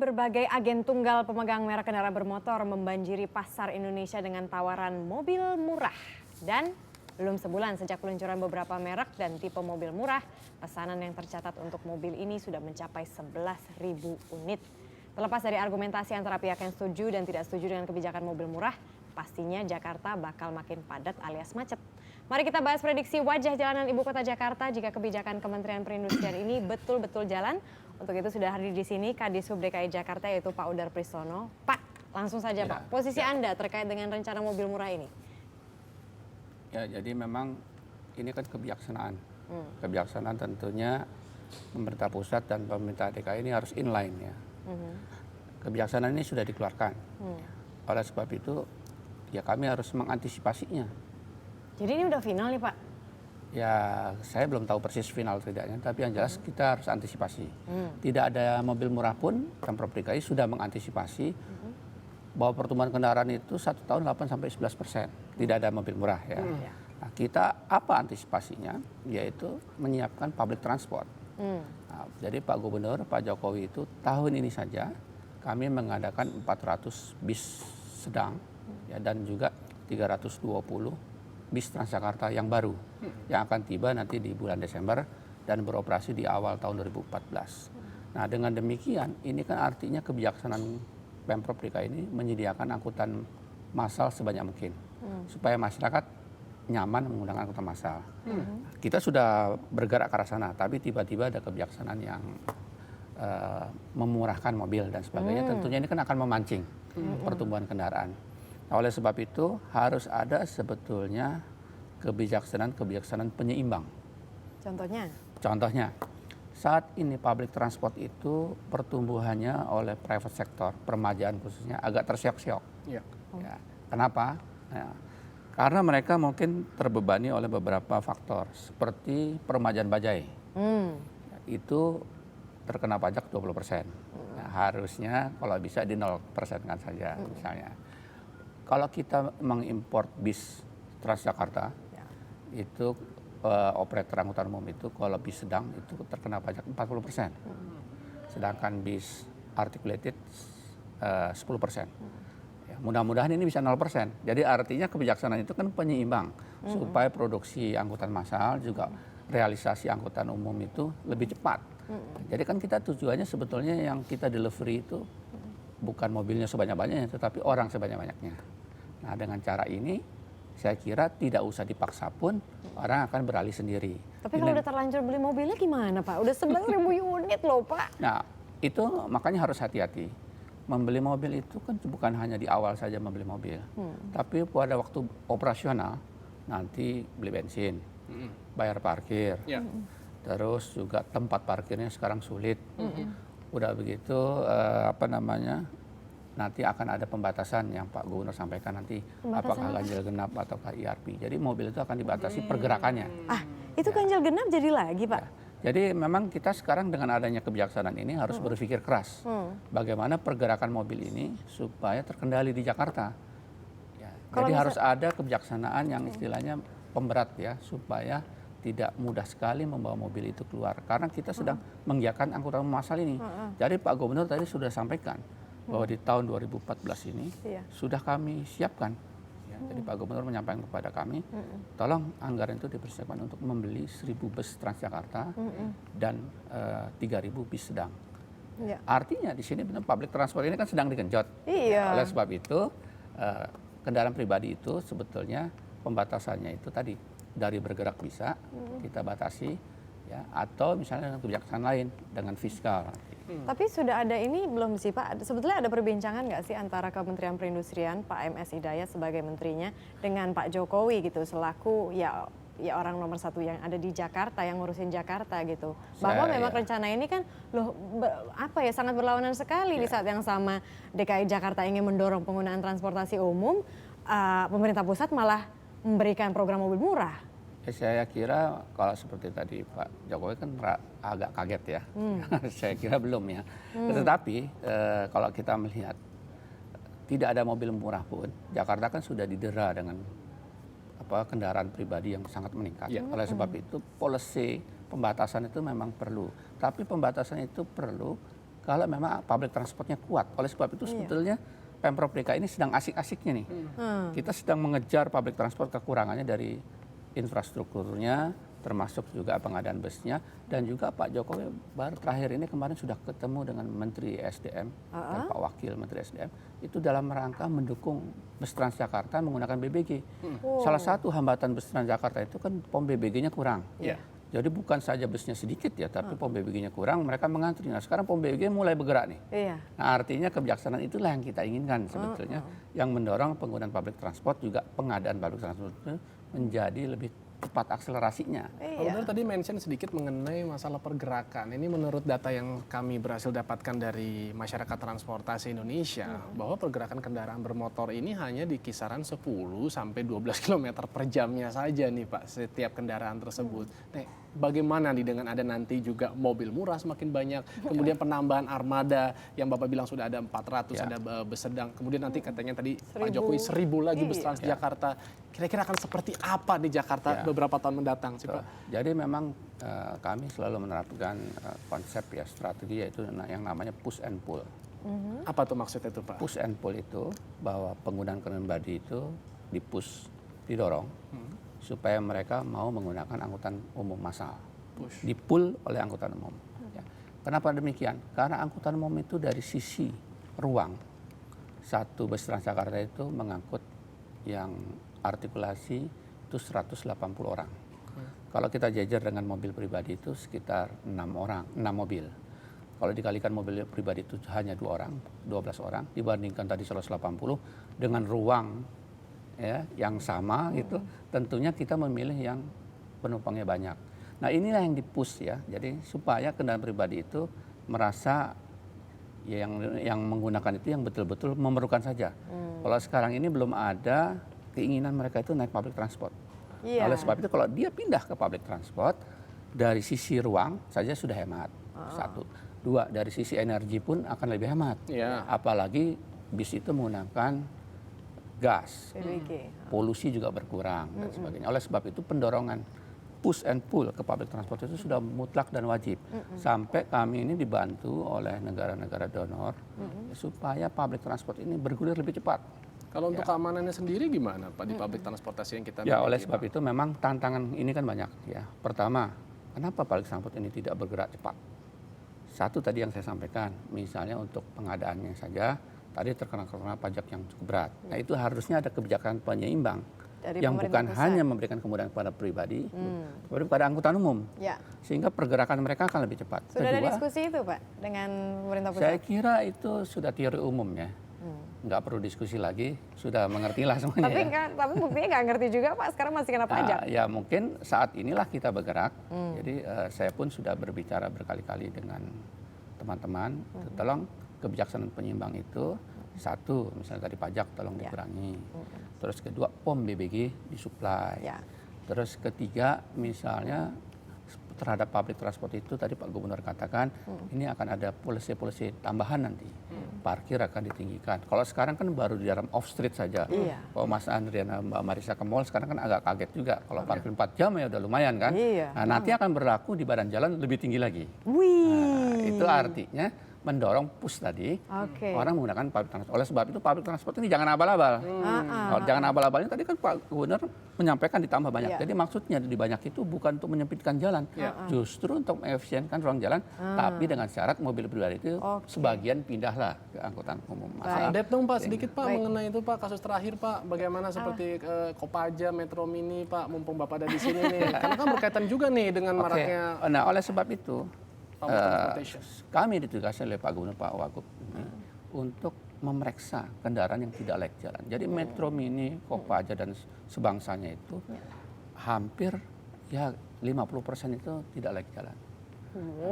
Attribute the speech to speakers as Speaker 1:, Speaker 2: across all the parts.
Speaker 1: berbagai agen tunggal pemegang merek kendaraan bermotor membanjiri pasar Indonesia dengan tawaran mobil murah. Dan belum sebulan sejak peluncuran beberapa merek dan tipe mobil murah, pesanan yang tercatat untuk mobil ini sudah mencapai 11.000 unit. Terlepas dari argumentasi antara pihak yang setuju dan tidak setuju dengan kebijakan mobil murah, pastinya Jakarta bakal makin padat alias macet. Mari kita bahas prediksi wajah jalanan ibu kota Jakarta jika kebijakan Kementerian Perindustrian ini betul-betul jalan. Untuk itu sudah hadir di sini Kadisub DKI Jakarta yaitu Pak Udar Pristono. Pak, langsung saja Pak, posisi Anda terkait dengan rencana mobil murah ini.
Speaker 2: Ya, jadi memang ini kan kebijaksanaan. Kebijaksanaan tentunya pemerintah pusat dan pemerintah DKI ini harus inline ya. Kebijaksanaan ini sudah dikeluarkan. Oleh sebab itu ya kami harus mengantisipasinya.
Speaker 1: Jadi ini udah final nih Pak?
Speaker 2: Ya saya belum tahu persis final tidaknya, tapi yang jelas kita harus antisipasi. Tidak ada mobil murah pun, Pemprov DKI sudah mengantisipasi bahwa pertumbuhan kendaraan itu 1 tahun 8-11%. Tidak ada mobil murah ya. Nah, kita apa antisipasinya? Yaitu menyiapkan public transport. Nah, jadi Pak Gubernur, Pak Jokowi itu tahun ini saja kami mengadakan 400 bis sedang ya, dan juga 320 bis Transjakarta yang baru yang akan tiba nanti di bulan Desember dan beroperasi di awal tahun 2014. Nah dengan demikian ini kan artinya kebijaksanaan Pemprov DKI ini menyediakan angkutan massal sebanyak mungkin supaya masyarakat nyaman menggunakan angkutan massal. Kita sudah bergerak ke arah sana, tapi tiba-tiba ada kebijaksanaan yang memurahkan mobil dan sebagainya. Tentunya ini kan akan memancing pertumbuhan kendaraan. Nah, oleh sebab itu harus ada sebetulnya kebijaksanaan penyeimbang. Contohnya, saat ini public transport itu pertumbuhannya oleh private sector, permajaan khususnya agak tersiok-siok. Ya. Kenapa? Nah, karena mereka mungkin terbebani oleh beberapa faktor seperti permajaan bajai. Itu terkena pajak 20%. Nah, harusnya kalau bisa di 0% kan saja misalnya. Kalau kita mengimpor bis Transjakarta, itu operator angkutan umum itu kalau bis sedang itu terkena pajak 40%. Sedangkan bis articulated 10%. Ya, mudah-mudahan ini bisa 0%. Jadi artinya kebijaksanaan itu kan penyeimbang supaya produksi angkutan massal juga realisasi angkutan umum itu lebih cepat. Jadi kan kita tujuannya sebetulnya yang kita delivery itu bukan mobilnya sebanyak-banyaknya, tetapi orang sebanyak-banyaknya. Nah dengan cara ini saya kira tidak usah dipaksa pun orang akan beralih sendiri.
Speaker 1: Tapi kalau udah terlanjur beli mobilnya gimana Pak? Udah 11.000 unit loh Pak.
Speaker 2: Nah itu makanya harus hati-hati. Membeli mobil itu kan bukan hanya di awal saja membeli mobil. Tapi pada waktu operasional nanti beli bensin, bayar parkir. Terus juga tempat parkirnya sekarang sulit. Udah begitu nanti akan ada pembatasan yang Pak Gubernur sampaikan nanti apakah ganjil genap ataukah IRP. Jadi mobil itu akan dibatasi pergerakannya.
Speaker 1: Itu ganjil genap jadi lagi Pak?
Speaker 2: Ya. Jadi memang kita sekarang dengan adanya kebijaksanaan ini harus berpikir keras. Bagaimana pergerakan mobil ini supaya terkendali di Jakarta. Ya. Jadi harus ada kebijaksanaan yang istilahnya pemberat ya supaya tidak mudah sekali membawa mobil itu keluar. Karena kita sedang menggiatkan angkutan massal ini. Jadi Pak Gubernur tadi sudah sampaikan bahwa di tahun 2014 ini sudah kami siapkan. Ya, jadi Pak Gubernur menyampaikan kepada kami, tolong anggaran itu dipersiapkan untuk membeli 1.000 bus Transjakarta dan 3.000 bis sedang. Artinya di sini public transport ini kan sedang digenjot. Oleh sebab itu kendaraan pribadi itu sebetulnya pembatasannya itu tadi dari bergerak bisa kita batasi ya, atau misalnya dengan kebijaksanaan lain dengan fiskal.
Speaker 1: Tapi sudah ada ini belum sih Pak? Sebetulnya ada perbincangan nggak sih antara Kementerian Perindustrian Pak MS Hidayat sebagai menterinya dengan Pak Jokowi gitu selaku ya orang nomor 1 yang ada di Jakarta yang ngurusin Jakarta gitu. Bahwa memang rencana ini kan sangat berlawanan sekali di saat yang sama DKI Jakarta ingin mendorong penggunaan transportasi umum, pemerintah pusat malah memberikan program mobil murah.
Speaker 2: Saya kira kalau seperti tadi Pak Jokowi kan agak kaget ya. Saya kira belum ya. Tetapi kalau kita melihat tidak ada mobil murah pun, Jakarta kan sudah didera dengan kendaraan pribadi yang sangat meningkat. Oleh sebab itu policy pembatasan itu memang perlu. Tapi pembatasan itu perlu kalau memang public transportnya kuat. Oleh sebab itu sebetulnya Pemprov DKI ini sedang asik-asiknya nih. Kita sedang mengejar public transport kekurangannya dari infrastrukturnya, termasuk juga pengadaan busnya, dan juga Pak Jokowi baru terakhir ini kemarin sudah ketemu dengan Menteri SDM dan Pak Wakil Menteri SDM itu dalam rangka mendukung bus Transjakarta menggunakan BBG. Salah satu hambatan bus Transjakarta itu kan pom BBG-nya kurang. Jadi bukan saja busnya sedikit ya, tapi pom BBG-nya kurang, mereka mengantri. Nah sekarang pom BBG mulai bergerak nih. Nah artinya kebijaksanaan itulah yang kita inginkan sebetulnya, yang mendorong penggunaan public transport, juga pengadaan public transport itu menjadi lebih cepat akselerasinya.
Speaker 3: Pak tadi mention sedikit mengenai masalah pergerakan. Ini menurut data yang kami berhasil dapatkan dari masyarakat transportasi Indonesia, bahwa pergerakan kendaraan bermotor ini hanya di kisaran 10 sampai 12 km per jamnya saja nih Pak, setiap kendaraan tersebut. Nah, bagaimana nih dengan ada nanti juga mobil murah semakin banyak, kemudian penambahan armada yang Bapak bilang sudah ada 400, ada bus sedang, kemudian nanti katanya tadi Pak Jokowi 1000 lagi bus Transjakarta. Kira-kira akan seperti apa di Jakarta beberapa tahun mendatang sih Pak?
Speaker 2: Jadi memang kami selalu menerapkan konsep ya, strategi, yaitu yang namanya push and pull.
Speaker 3: Apa tuh maksudnya itu Pak?
Speaker 2: Push and pull itu bahwa penggunaan kendaraan pribadi itu di-push, didorong supaya mereka mau menggunakan angkutan umum massal. Di-pull oleh angkutan umum. Ya. Kenapa demikian? Karena angkutan umum itu dari sisi ruang, satu bus Transjakarta itu mengangkut yang artikulasi itu 180 orang. Kalau kita jajar dengan mobil pribadi itu sekitar 6 mobil. Kalau dikalikan mobil pribadi itu hanya 2 orang, 12 orang, dibandingkan tadi 180 dengan ruang ya yang sama gitu, tentunya kita memilih yang penumpangnya banyak. Nah inilah yang di-push ya, jadi supaya kendaraan pribadi itu merasa ya yang menggunakan itu yang betul-betul memerlukan saja. Kalau sekarang ini belum ada keinginan mereka itu naik public transport. Oleh sebab itu kalau dia pindah ke public transport, dari sisi ruang saja sudah hemat. Satu. Dua, dari sisi energi pun akan lebih hemat. Apalagi bis itu menggunakan gas. Polusi juga berkurang dan sebagainya. Oleh sebab itu pendorongan push and pull ke public transport itu sudah mutlak dan wajib. Sampai kami ini dibantu oleh negara-negara donor supaya public transport ini bergulir lebih cepat.
Speaker 3: Kalau untuk keamanannya sendiri gimana Pak di public transportasi yang kita
Speaker 2: miliki? Ya oleh sebab itu memang tantangan ini kan banyak ya. Pertama, kenapa public transport ini tidak bergerak cepat? Satu tadi yang saya sampaikan, misalnya untuk pengadaannya saja, tadi terkena pajak yang cukup berat. Nah itu harusnya ada kebijakan penyeimbang dari yang bukan hanya memberikan kemudahan kepada pribadi, tapi kepada angkutan umum. Sehingga pergerakan mereka akan lebih cepat.
Speaker 1: Sudah ada diskusi itu Pak dengan pemerintah pusat?
Speaker 2: Saya kira itu sudah teori umum ya. Nggak perlu diskusi lagi, sudah mengertilah semuanya.
Speaker 1: Tapi buktinya nggak ngerti juga Pak, sekarang masih kena pajak.
Speaker 2: Ya mungkin saat inilah kita bergerak, jadi saya pun sudah berbicara berkali-kali dengan teman-teman, tolong kebijaksanaan penyeimbang itu, satu misalnya tadi pajak tolong dikurangi, terus kedua pom BBG disuplai, terus ketiga misalnya terhadap public transport itu tadi Pak Gubernur katakan ini akan ada polisi tambahan nanti. Parkir akan ditinggikan. Kalau sekarang kan baru di dalam off street saja. Kalau Mas Andrian Mbak Marisa ke mall sekarang kan agak kaget juga. Kalau parkir 4 jam ya udah lumayan kan. Nah, nanti akan berlaku di badan jalan lebih tinggi lagi. Nah, itu artinya mendorong push tadi orang menggunakan public transport. Oleh sebab itu public transport ini jangan abal-abal. Kalau jangan abal-abalnya tadi kan Pak Gubernur menyampaikan ditambah banyak. Jadi maksudnya di banyak itu bukan untuk menyempitkan jalan, justru untuk mengefisienkan ruang jalan, tapi dengan syarat mobil pribadi itu sebagian pindahlah ke angkutan umum.
Speaker 3: Update dong Pak sedikit Pak mengenai itu Pak, kasus terakhir Pak, bagaimana seperti Kopaja, Metro Mini Pak, mumpung Bapak ada di sini nih, karena kan berkaitan juga nih dengan maraknya.
Speaker 2: Nah oleh sebab itu kami ditugaskan oleh Pak Gubernur Pak Wagub ini untuk memeriksa kendaraan yang tidak layak jalan. Jadi Metro Mini, Kopaja dan sebangsanya itu hampir ya 50% itu tidak layak jalan.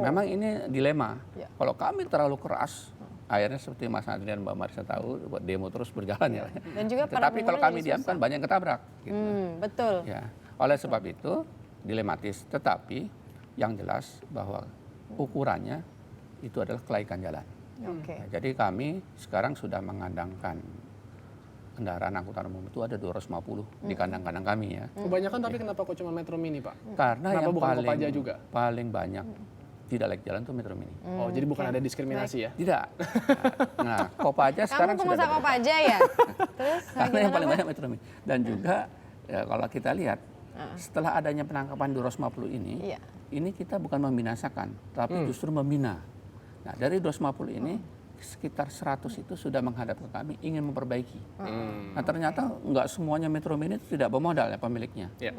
Speaker 2: Memang ini dilema. Kalau kami terlalu keras, akhirnya seperti Mas Adrian Mbak Marisa tahu, demo terus berjalan ya.
Speaker 1: Dan juga
Speaker 2: tetapi kalau kami diamkan banyak yang ketabrak. Gitu.
Speaker 1: Betul.
Speaker 2: Ya. Oleh sebab itu dilematis. Tetapi yang jelas bahwa ukurannya itu adalah kelaikan jalan. Nah, jadi kami sekarang sudah mengandangkan kendaraan angkutan umum itu ada 250 di kandang-kandang kami ya.
Speaker 3: Kebanyakan tapi kenapa kok cuma Metro Mini Pak?
Speaker 2: Karena
Speaker 3: kenapa
Speaker 2: yang
Speaker 3: bukan Kopaja juga?
Speaker 2: paling banyak tidak layak jalan itu Metro Mini.
Speaker 3: Oh, jadi bukan ada diskriminasi ya?
Speaker 2: Tidak. Nah, Kopaja sekarang
Speaker 1: Kamu
Speaker 2: sudah
Speaker 1: pengusaha Kopaja ya? Terus
Speaker 2: karena yang
Speaker 1: gimana,
Speaker 2: paling
Speaker 1: Pak?
Speaker 2: banyak Metro Mini. Dan juga ya, kalau kita lihat setelah adanya penangkapan 250 ini,
Speaker 1: Iya.
Speaker 2: ini kita bukan membinasakan, tapi justru membina. Nah, dari 250 ini sekitar 100 itu sudah menghadap ke kami ingin memperbaiki. Nah, ternyata nggak semuanya Metro Mini itu tidak bermodal ya pemiliknya. Dia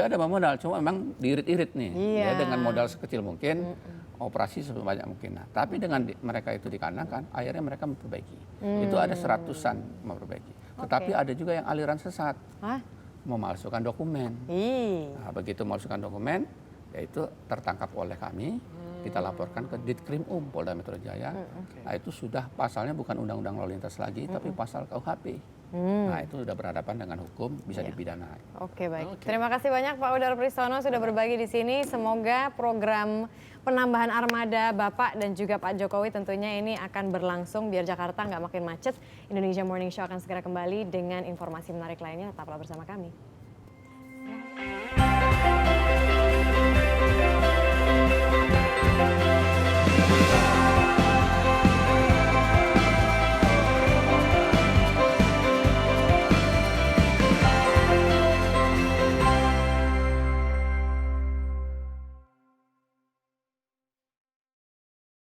Speaker 2: ada bermodal, cuma memang diirit-irit nih.
Speaker 1: Iya.
Speaker 2: Ya, dengan modal sekecil mungkin, operasi sebanyak mungkin. Nah, tapi dengan mereka itu dikarenakan, akhirnya mereka memperbaiki. Itu ada 100-an memperbaiki. Tetapi ada juga yang aliran sesat.
Speaker 1: Hah?
Speaker 2: Memalsukan dokumen. Nah, begitu memalsukan dokumen, yaitu tertangkap oleh kami, kita laporkan ke Ditkrim Polda Metro Jaya. Nah, itu sudah pasalnya bukan Undang-Undang Lalu Lintas lagi, tapi pasal KUHP. Nah, itu sudah berhadapan dengan hukum, bisa dipidana.
Speaker 1: Oke, baik. Terima kasih banyak Pak Udar Prisono sudah berbagi di sini. Semoga program penambahan armada Bapak dan juga Pak Jokowi tentunya ini akan berlangsung biar Jakarta nggak makin macet. Indonesia Morning Show akan segera kembali dengan informasi menarik lainnya. Tetaplah bersama kami.